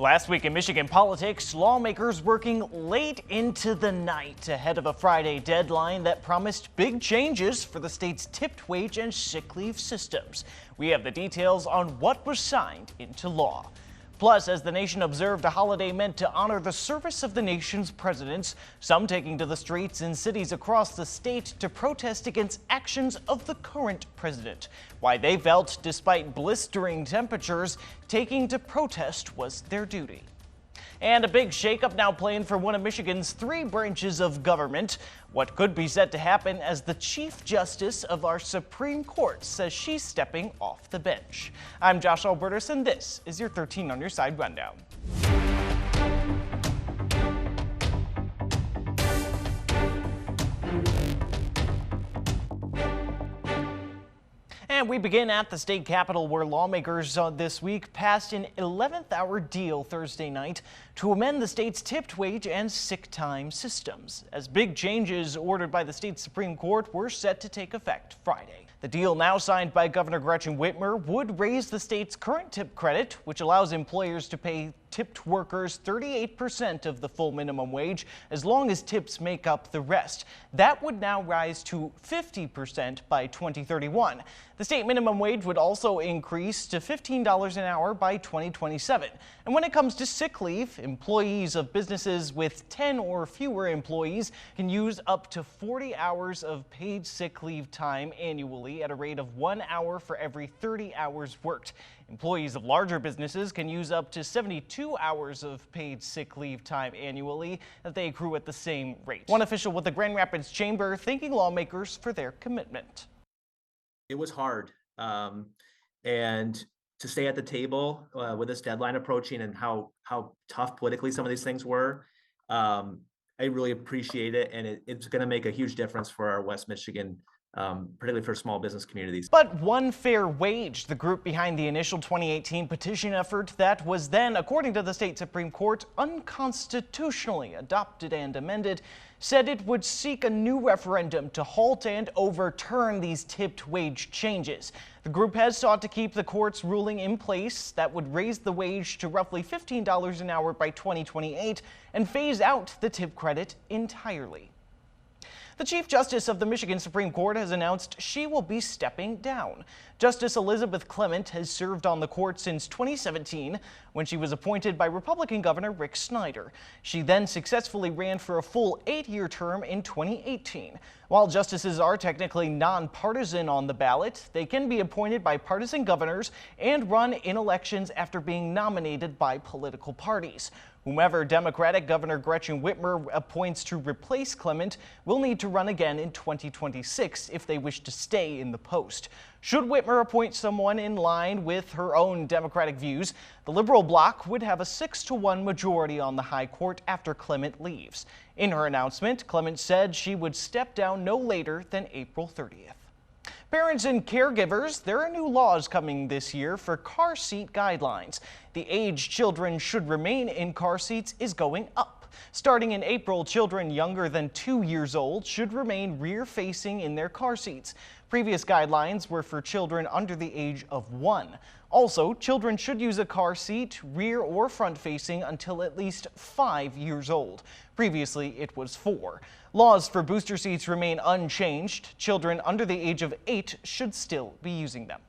Last week in Michigan politics, lawmakers working late into the night ahead of a Friday deadline that promised big changes for the state's tipped wage and sick leave systems. We have the details on what was signed into law. Plus, as the nation observed a holiday meant to honor the service of the nation's presidents, some taking to the streets in cities across the state to protest against actions of the current president. Why they felt, despite blistering temperatures, taking to protest was their duty. And a big shakeup now planned for one of Michigan's three branches of government. What could be set to happen as the Chief Justice of our Supreme Court says she's stepping off the bench. I'm Josh Alburtus, and this is your 13 on Your Side rundown. And we begin at the state capitol, where lawmakers this week passed an 11th hour deal Thursday night to amend the state's tipped wage and sick time systems, as big changes ordered by the state Supreme Court were set to take effect Friday. The deal, now signed by Governor Gretchen Whitmer, would raise the state's current tip credit, which allows employers to pay tipped workers 38% of the full minimum wage as long as tips make up the rest. That would now rise to 50% by 2031. The state minimum wage would also increase to $15 an hour by 2027. And when it comes to sick leave, employees of businesses with 10 or fewer employees can use up to 40 hours of paid sick leave time annually at a rate of 1 hour for every 30 hours worked. Employees of larger businesses can use up to 72 hours of paid sick leave time annually that they accrue at the same rate. One official with the Grand Rapids Chamber thanking lawmakers for their commitment. It was hard, and to stay at the table with this deadline approaching and how tough politically some of these things were, I really appreciate it, and it's going to make a huge difference for our West Michigan, particularly for small business communities. But One Fair Wage, the group behind the initial 2018 petition effort that was then, according to the state Supreme Court, unconstitutionally adopted and amended, said it would seek a new referendum to halt and overturn these tipped wage changes. The group has sought to keep the court's ruling in place that would raise the wage to roughly $15 an hour by 2028 and phase out the tip credit entirely. The Chief Justice of the Michigan Supreme Court has announced she will be stepping down. Justice Elizabeth Clement has served on the court since 2017, when she was appointed by Republican Governor Rick Snyder. She then successfully ran for a full 8-year term in 2018. While justices are technically nonpartisan on the ballot, they can be appointed by partisan governors and run in elections after being nominated by political parties. Whomever Democratic Governor Gretchen Whitmer appoints to replace Clement will need to run again in 2026 if they wish to stay in the post. Should Whitmer appoint someone in line with her own Democratic views, the Liberal bloc would have a 6-1 majority on the high court after Clement leaves. In her announcement, Clement said she would step down no later than April 30th. Parents and caregivers, there are new laws coming this year for car seat guidelines. The age children should remain in car seats is going up. Starting in April, children younger than 2 years old should remain rear-facing in their car seats. Previous guidelines were for children under the age of 1. Also, children should use a car seat rear or front-facing until at least 5 years old. Previously, it was 4. Laws for booster seats remain unchanged. Children under the age of 8 should still be using them.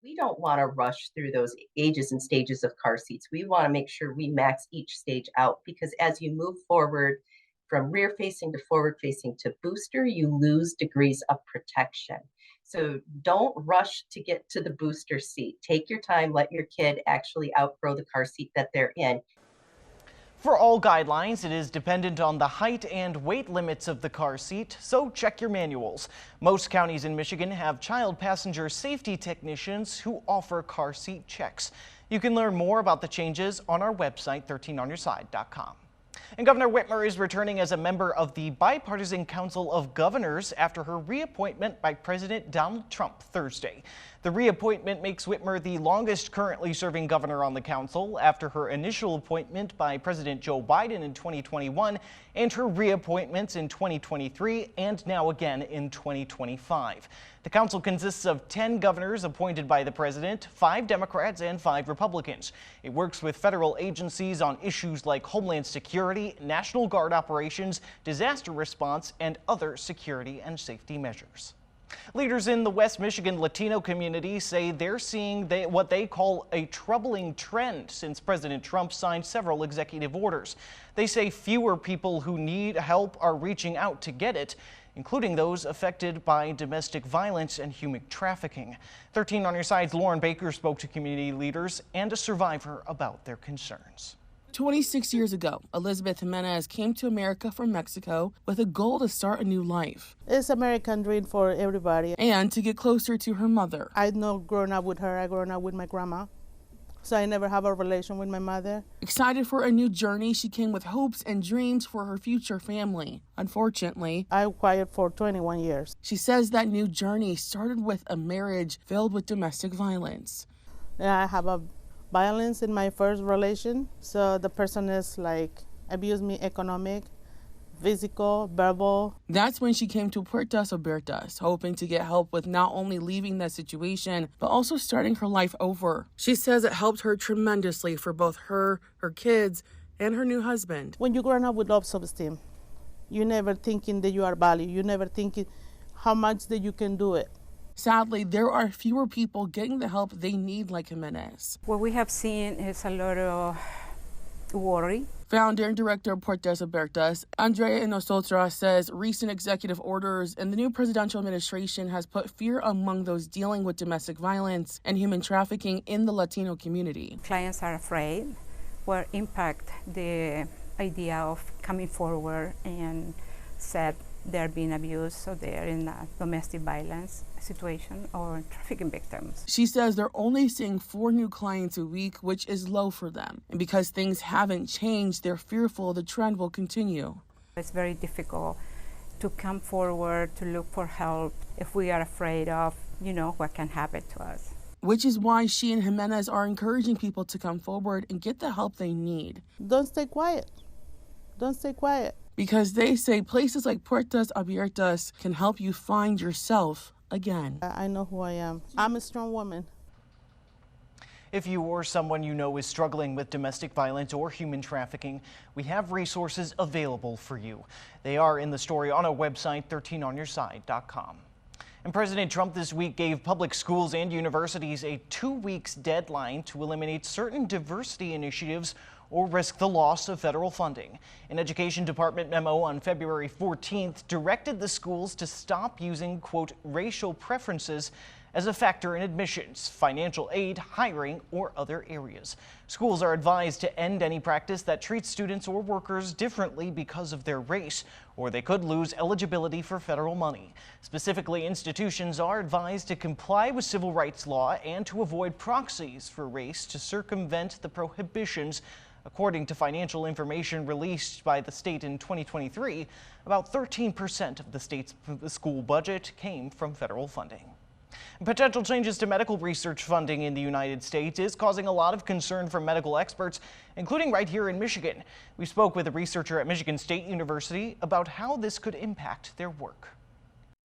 We don't want to rush through those ages and stages of car seats. We want to make sure we max each stage out, because as you move forward from rear facing to forward facing to booster, you lose degrees of protection. So don't rush to get to the booster seat. Take your time, let your kid actually outgrow the car seat that they're in. For all guidelines, it is dependent on the height and weight limits of the car seat, so check your manuals. Most counties in Michigan have child passenger safety technicians who offer car seat checks. You can learn more about the changes on our website, 13onyourside.com. And Governor Whitmer is returning as a member of the Bipartisan Council of Governors after her reappointment by President Donald Trump Thursday. The The reappointment makes Whitmer the longest currently serving governor on the council after her initial appointment by President Joe Biden in 2021 and her reappointments in 2023 and now again in 2025. The council consists of 10 governors appointed by the president, 5 Democrats and 5 Republicans. It works with federal agencies on issues like Homeland Security, National Guard operations, disaster response, and other security and safety measures. Leaders in the West Michigan Latino community say they're seeing what they call a troubling trend since President Trump signed several executive orders. They say fewer people who need help are reaching out to get it, including those affected by domestic violence and human trafficking. 13 on Your Side's Lauren Baker spoke to community leaders and a survivor about their concerns. 26 years ago, Elizabeth Jimenez came to America from Mexico with a goal to start a new life. It's American dream for everybody. And to get closer to her mother. I know growing up with her, I grown up with my grandma. So I never have a relation with my mother. Excited for a new journey, she came with hopes and dreams for her future family. Unfortunately, I was quiet for 21 years. She says that new journey started with a marriage filled with domestic violence. I have a violence in my first relation. So the person is like abused me economic, physical, verbal. That's when she came to Puertas Alburtus, hoping to get help with not only leaving that situation, but also starting her life over. She says it helped her tremendously for both her kids, and her new husband. When you grow up with low self-esteem, you never thinking that you are valued. You never thinking how much that you can do it. Sadly, there are fewer people getting the help they need like Jimenez. What we have seen is a lot of worry. Founder and director of Puertas Alburtus, Andrea Inosotra, says recent executive orders and the new presidential administration has put fear among those dealing with domestic violence and human trafficking in the Latino community. Clients are afraid will impact the idea of coming forward and said they're being abused, so they're in a domestic violence situation or trafficking victims. She says they're only seeing 4 new clients a week, which is low for them. And because things haven't changed, they're fearful the trend will continue. It's very difficult to come forward, to look for help if we are afraid of, what can happen to us. Which is why she and Jimenez are encouraging people to come forward and get the help they need. Don't stay quiet. Don't stay quiet. Because they say places like Puertas Abiertas can help you find yourself again. I know who I am. I'm a strong woman. If you or someone you know is struggling with domestic violence or human trafficking, we have resources available for you. They are in the story on our website, 13onyourside.com. And President Trump this week gave public schools and universities a 2-week deadline to eliminate certain diversity initiatives or risk the loss of federal funding. An Education Department memo on February 14th directed the schools to stop using, quote, racial preferences as a factor in admissions, financial aid, hiring, or other areas. Schools are advised to end any practice that treats students or workers differently because of their race, or they could lose eligibility for federal money. Specifically, institutions are advised to comply with civil rights law and to avoid proxies for race to circumvent the prohibitions. According to financial information released by the state in 2023, about 13% of the state's school budget came from federal funding. Potential changes to medical research funding in the United States is causing a lot of concern from medical experts, including right here in Michigan. We spoke with a researcher at Michigan State University about how this could impact their work.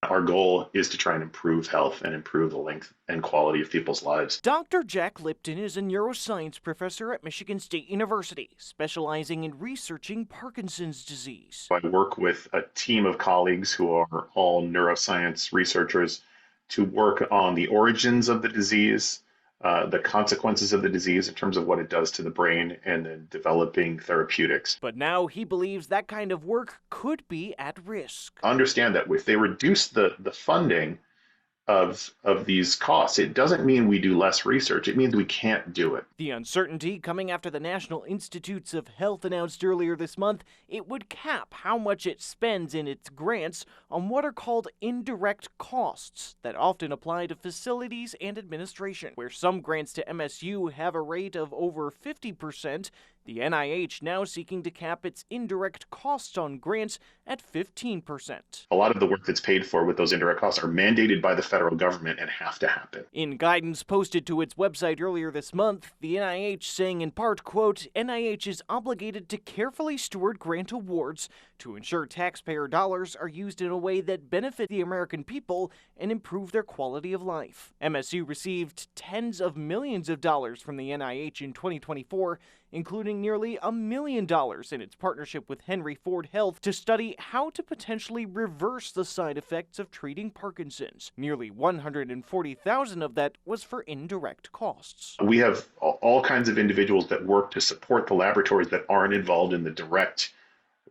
Our goal is to try and improve health and improve the length and quality of people's lives. Dr. Jack Lipton is a neuroscience professor at Michigan State University, specializing in researching Parkinson's disease. I work with a team of colleagues who are all neuroscience researchers to work on the origins of the disease, the consequences of the disease in terms of what it does to the brain, and then developing therapeutics. But now he believes that kind of work could be at risk. Understand that if they reduce the funding of these costs, it doesn't mean we do less research. It means we can't do it. The uncertainty coming after the National Institutes of Health announced earlier this month it would cap how much it spends in its grants on what are called indirect costs that often apply to facilities and administration. Where some grants to MSU have a rate of over 50%, The NIH now seeking to cap its indirect costs on grants at 15%. A lot of the work that's paid for with those indirect costs are mandated by the federal government and have to happen. In guidance posted to its website earlier this month, the NIH saying in part, quote, NIH is obligated to carefully steward grant awards to ensure taxpayer dollars are used in a way that benefit the American people and improve their quality of life. MSU received tens of millions of dollars from the NIH in 2024, including nearly $1 million in its partnership with Henry Ford Health to study how to potentially reverse the side effects of treating Parkinson's. Nearly $140,000 of that was for indirect costs. We have all kinds of individuals that work to support the laboratories that aren't involved in the direct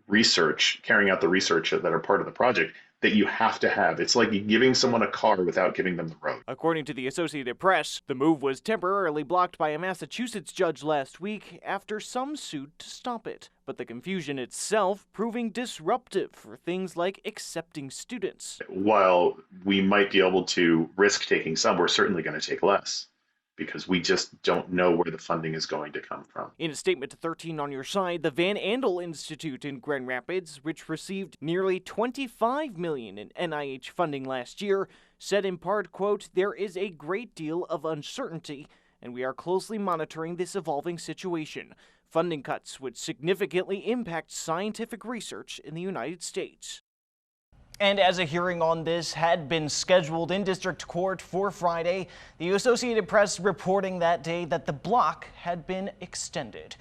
research, carrying out the research that are part of the project, that you have to have. It's like giving someone a car without giving them the road. According to the Associated Press, the move was temporarily blocked by a Massachusetts judge last week after some sued to stop it. But the confusion itself proving disruptive for things like accepting students. While we might be able to risk taking some, we're certainly going to take less, because we just don't know where the funding is going to come from. In a statement to 13 on Your Side, the Van Andel Institute in Grand Rapids, which received nearly $25 million in NIH funding last year, said in part, quote, there is a great deal of uncertainty, and we are closely monitoring this evolving situation. Funding cuts would significantly impact scientific research in the United States. And as a hearing on this had been scheduled in district court for Friday, the Associated Press reporting that day that the block had been extended.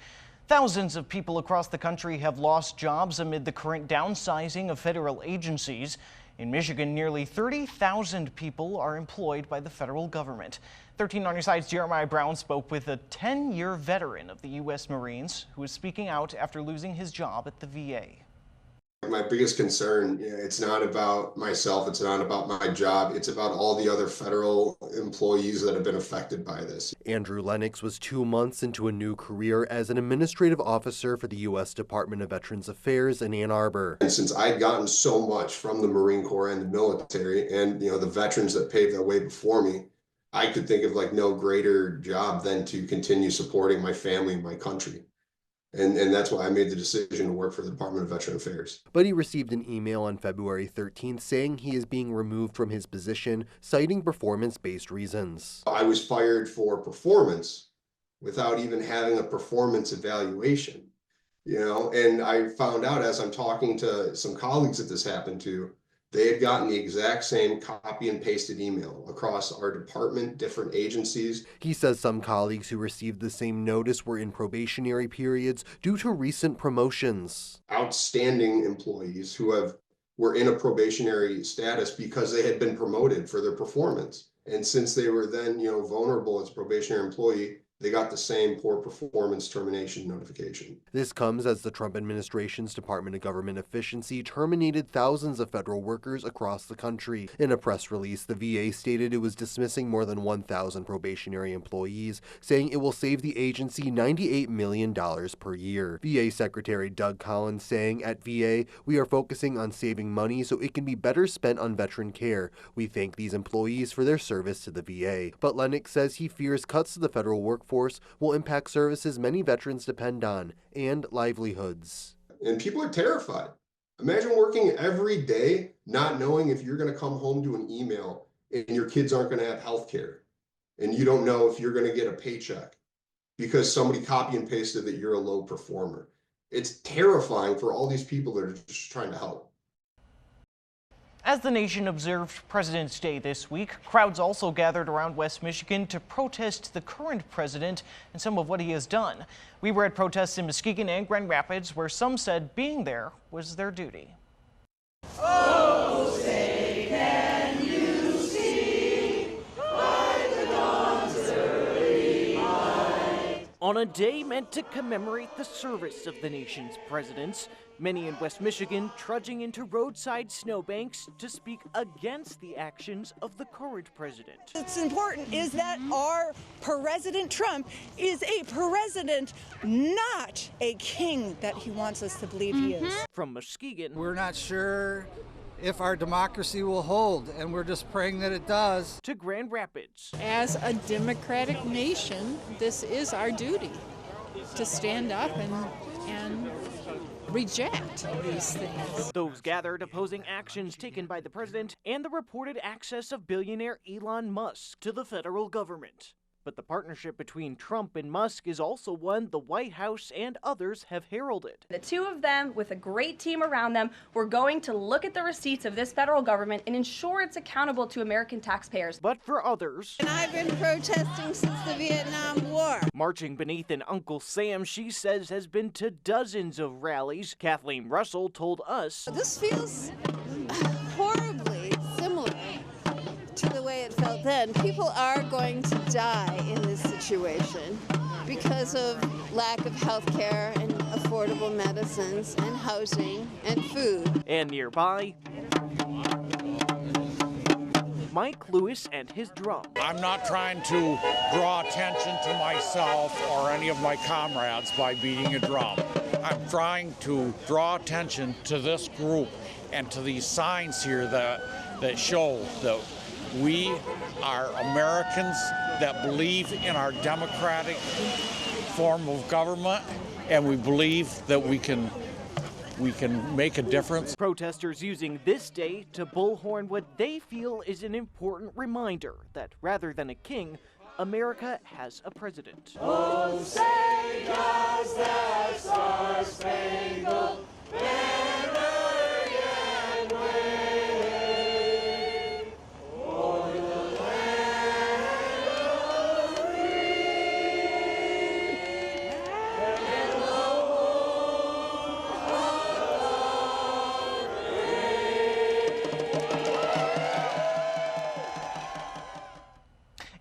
Thousands of people across the country have lost jobs amid the current downsizing of federal agencies. In Michigan, nearly 30,000 people are employed by the federal government. 13 on Your Side's Jeremiah Brown spoke with a 10-year veteran of the U.S. Marines who is speaking out after losing his job at the VA. My biggest concern, it's not about myself, it's not about my job, it's about all the other federal employees that have been affected by this. Andrew Lennox was 2 months into a new career as an administrative officer for the U.S. Department of Veterans Affairs in Ann Arbor. And since I'd gotten so much from the Marine Corps and the military and the veterans that paved the way before me, I could think of like no greater job than to continue supporting my family and my country. And that's why I made the decision to work for the Department of Veteran Affairs. But he received an email on February 13th saying he is being removed from his position, citing performance-based reasons. I was fired for performance without even having a performance evaluation, and I found out as I'm talking to some colleagues that this happened to, they had gotten the exact same copy and pasted email across our department, different agencies. He says some colleagues who received the same notice were in probationary periods due to recent promotions. Outstanding employees who were in a probationary status because they had been promoted for their performance. And since they were then, vulnerable as a probationary employee, they got the same poor performance termination notification. This comes as the Trump administration's Department of Government Efficiency terminated thousands of federal workers across the country. In a press release, the VA stated it was dismissing more than 1,000 probationary employees, saying it will save the agency $98 million per year. VA Secretary Doug Collins saying, at VA, we are focusing on saving money so it can be better spent on veteran care. We thank these employees for their service to the VA. But Lennox says he fears cuts to the federal workforce will impact services many veterans depend on and livelihoods. And people are terrified. Imagine working every day not knowing if you're going to come home to an email and your kids aren't going to have health care, and you don't know if you're going to get a paycheck because somebody copy and pasted that you're a low performer. It's terrifying for all these people that are just trying to help. As the nation observed President's Day this week, crowds also gathered around West Michigan to protest the current president and some of what he has done. We were at protests in Muskegon and Grand Rapids, where some said being there was their duty. Oh, say can you see by the dawn's early light. On a day meant to commemorate the service of the nation's presidents, many in West Michigan trudging into roadside snowbanks to speak against the actions of the current president. What's important is that our President Trump is a president, not a king that he wants us to believe he is. From Muskegon, we're not sure if our democracy will hold, and we're just praying that it does. To Grand Rapids. As a democratic nation, this is our duty. to stand up and reject these things. Those gathered opposing actions taken by the president and the reported access of billionaire Elon Musk to the federal government. But the partnership between Trump and Musk is also one the White House and others have heralded. The two of them, with a great team around them, were going to look at the receipts of this federal government and ensure it's accountable to American taxpayers. But for others, and I've been protesting since the Vietnam War. Marching beneath an Uncle Sam, she says, has been to dozens of rallies. Kathleen Russell told us, "This feels horribly similar to the way it felt then. People are going to die in this situation because of lack of health care and affordable medicines and housing and food." And nearby, Mike Lewis and his drum. I'm not trying to draw attention to myself or any of my comrades by beating a drum. I'm trying to draw attention to this group and to these signs here that show that we are Americans that believe in our democratic form of government, and we believe that we can make a difference. Protesters using this day to bullhorn what they feel is an important reminder that rather than a king, America has a president. Oh, say does that star-spangled banner yet wave o'er the land of the free and the home of the brave.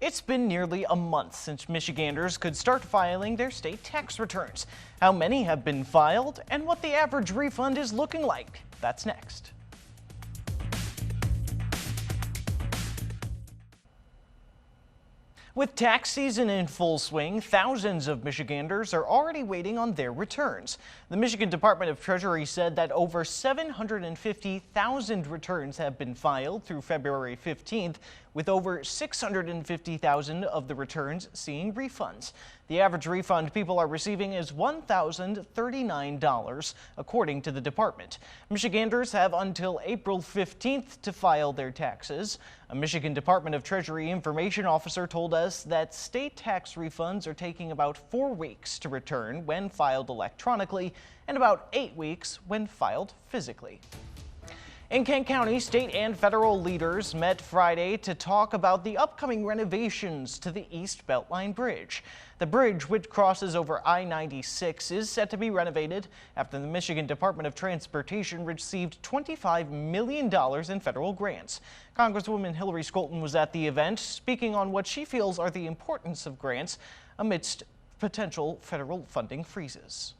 It's been nearly a month since Michiganders could start filing their state tax returns. How many have been filed and what the average refund is looking like. That's next. With tax season in full swing, thousands of Michiganders are already waiting on their returns. The Michigan Department of Treasury said that over 750,000 returns have been filed through February 15th, with over 650,000 of the returns seeing refunds. The average refund people are receiving is $1,039, according to the department. Michiganders have until April 15th to file their taxes. A Michigan Department of Treasury information officer told us that state tax refunds are taking about 4 weeks to return when filed electronically and about 8 weeks when filed physically. In Kent County, state and federal leaders met Friday to talk about the upcoming renovations to the East Beltline Bridge. The bridge, which crosses over I-96, is set to be renovated after the Michigan Department of Transportation received $25 million in federal grants. Congresswoman Hillary Scholten was at the event, speaking on what she feels are the importance of grants amidst potential federal funding freezes.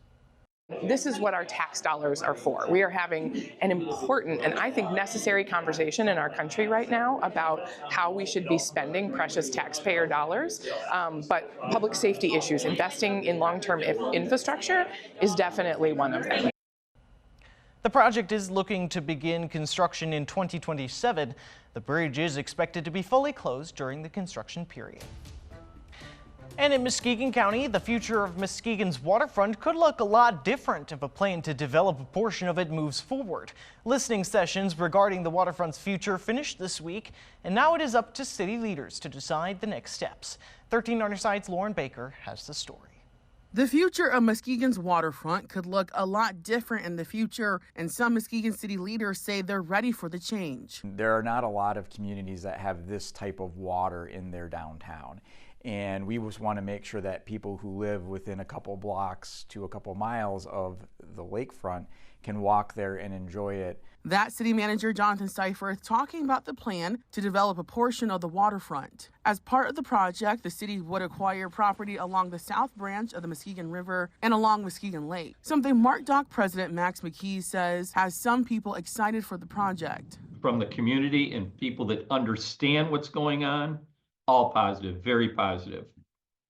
This is what our tax dollars are for. We are having an important and I think necessary conversation in our country right now about how we should be spending precious taxpayer dollars. But public safety issues, investing in long-term infrastructure is definitely one of them. The project is looking to begin construction in 2027. The bridge is expected to be fully closed during the construction period. And in Muskegon County, the future of Muskegon's waterfront could look a lot different if a plan to develop a portion of it moves forward. Listening sessions regarding the waterfront's future finished this week, and now it is up to city leaders to decide the next steps. 13 on your side's Lauren Baker has the story. The future of Muskegon's waterfront could look a lot different in the future, and some Muskegon city leaders say they're ready for the change. There are not a lot of communities that have this type of water in their downtown. And we just want to make sure that people who live within a couple blocks to a couple miles of the lakefront can walk there and enjoy it. That city manager Jonathan Seifert talking about the plan to develop a portion of the waterfront. As part of the project, the city would acquire property along the south branch of the Muskegon River and along Muskegon Lake, something Mark Dock President Max McKee says has some people excited for the project. From the community and people that understand what's going on, all positive, very positive.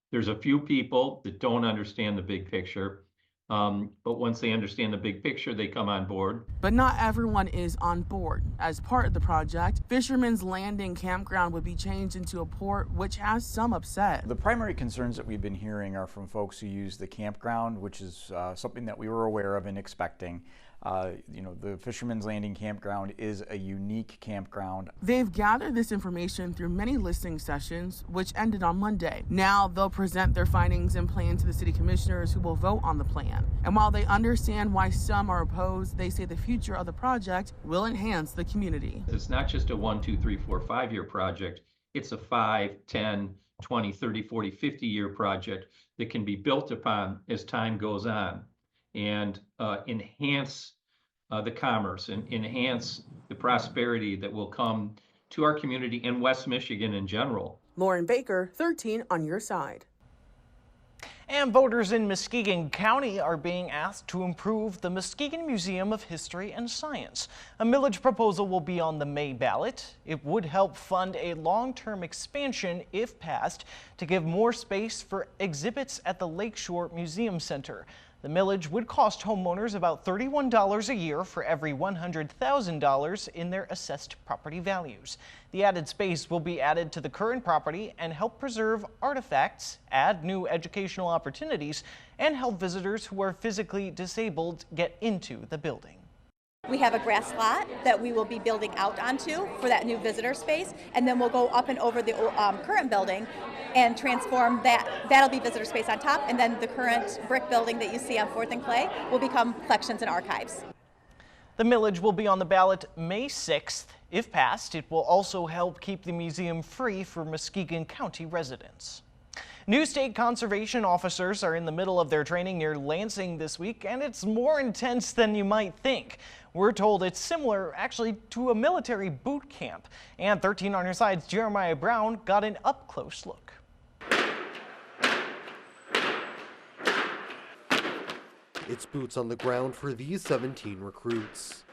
There's a few people that don't understand the big picture, But once they understand the big picture, they come on board. But not everyone is on board. As part of the project, Fisherman's Landing Campground would be changed into a port, which has some upset. The primary concerns that we've been hearing are from folks who use the campground, which is something that we were aware of and expecting. The Fisherman's Landing Campground is a unique campground. They've gathered this information through many listening sessions, which ended on Monday. Now they'll present their findings and plan to the city commissioners, who will vote on the plan. And while they understand why some are opposed, they say the future of the project will enhance the community. It's not just a 1, 2, 3, 4, 5-year project. It's a 5, 10, 20, 30, 40, 50-year project that can be built upon as time goes on and enhance the commerce and enhance the prosperity that will come to our community and West Michigan in general. Lauren Baker, 13 on your side. And voters in Muskegon County are being asked to improve the Muskegon Museum of History and Science. A millage proposal will be on the May ballot. It would help fund a long-term expansion, if passed, to give more space for exhibits at the Lakeshore Museum Center. The millage would cost homeowners about $31 a year for every $100,000 in their assessed property values. The added space will be added to the current property and help preserve artifacts, add new educational opportunities, and help visitors who are physically disabled get into the building. We have a grass lot that we will be building out onto for that new visitor space, and then we'll go up and over the current building and transform that. That'll be visitor space on top, and then the current brick building that you see on 4th and Clay will become collections and archives. The millage will be on the ballot May 6th. If passed, it will also help keep the museum free for Muskegon County residents. New state conservation officers are in the middle of their training near Lansing this week, and it's more intense than you might think. We're told it's similar, actually, to a military boot camp. And 13 on your side's Jeremiah Brown got an up-close look. It's boots on the ground for these 17 recruits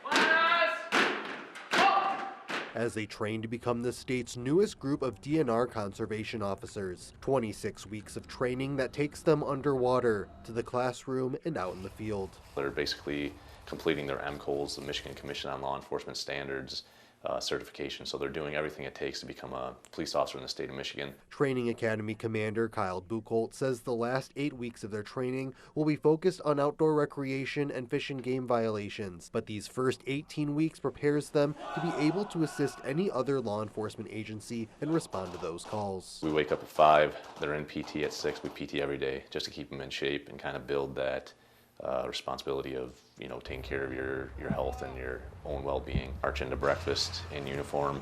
as they train to become the state's newest group of DNR conservation officers. 26 weeks of training that takes them underwater, to the classroom, and out in the field. They're basically completing their MCOLs, the Michigan Commission on Law Enforcement Standards certification, so they're doing everything it takes to become a police officer in the state of Michigan. Training Academy Commander Kyle Buchholz says the last 8 weeks of their training will be focused on outdoor recreation and fish and game violations, but these first 18 weeks prepares them to be able to assist any other law enforcement agency and respond to those calls. We wake up at 5, they're in PT at 6, we PT every day just to keep them in shape and kind of build that responsibility of, taking care of your health and your own well-being. March into breakfast in uniform,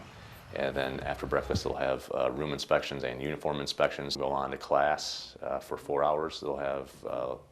and then after breakfast they'll have room inspections and uniform inspections. Go on to class for 4 hours. They'll have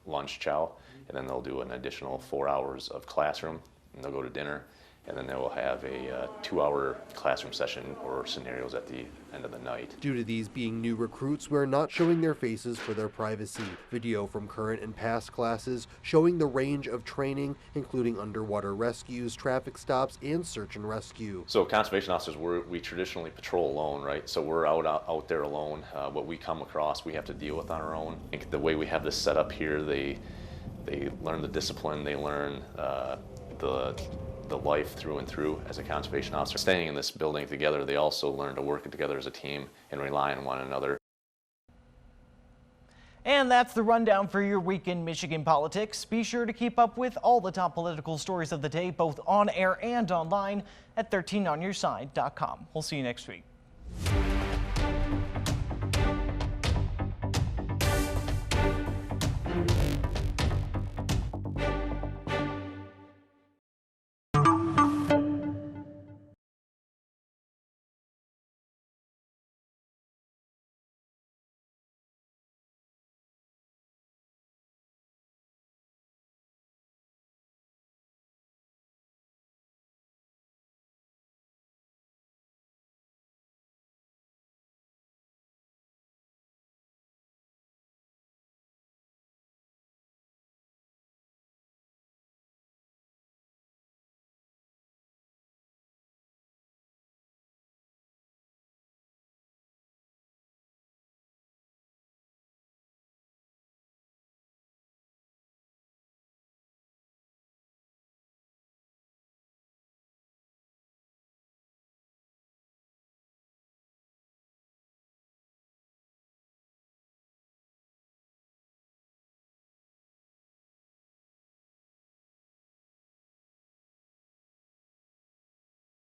lunch chow, and then they'll do an additional 4 hours of classroom, and they'll go to dinner, and then they will have a 2-hour classroom session or scenarios at the end of the night. Due to these being new recruits, we're not showing their faces for their privacy. Video from current and past classes showing the range of training, including underwater rescues, traffic stops, and search and rescue. So conservation officers, we traditionally patrol alone, right? So we're out there alone. What we come across, we have to deal with on our own. I think the way we have this set up here, they learn the discipline, they learn the life through and through as a conservation officer. Staying in this building together, they also learn to work together as a team and rely on one another. And that's the rundown for your week in Michigan politics. Be sure to keep up with all the top political stories of the day, both on air and online at 13onyourside.com. We'll see you next week.